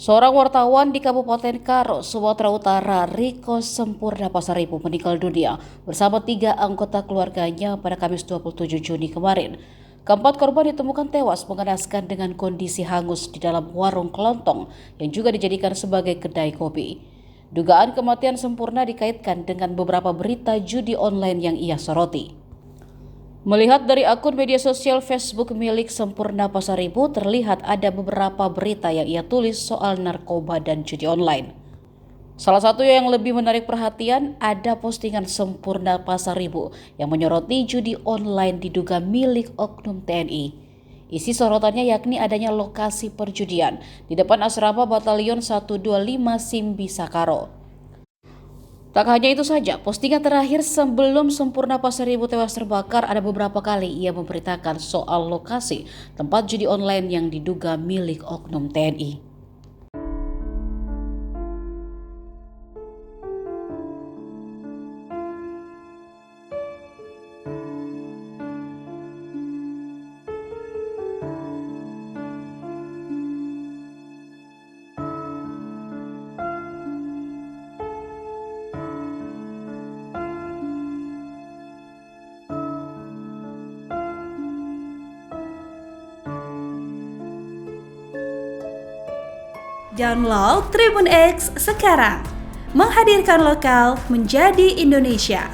Seorang wartawan di Kabupaten Karo, Sumatera Utara, Riko Sempurna Pasaribu meninggal dunia bersama 3 anggota keluarganya pada Kamis 27 Juni kemarin. Keempat korban ditemukan tewas mengenaskan dengan kondisi hangus di dalam warung kelontong yang juga dijadikan sebagai kedai kopi. Dugaan kematian Sempurna dikaitkan dengan beberapa berita judi online yang ia soroti. Melihat dari akun media sosial Facebook milik Sempurna Pasaribu, terlihat ada beberapa berita yang ia tulis soal narkoba dan judi online. Salah satu yang lebih menarik perhatian, ada postingan Sempurna Pasaribu yang menyoroti judi online diduga milik oknum TNI. Isi sorotannya yakni adanya lokasi perjudian di depan asrama Batalion 125 Simbi Sakaro. Tak hanya itu saja, postingan terakhir sebelum Sempurna Pasaribu tewas terbakar ada beberapa kali ia memberitakan soal lokasi tempat judi online yang diduga milik oknum TNI. Download Tribun X sekarang, menghadirkan lokal menjadi Indonesia.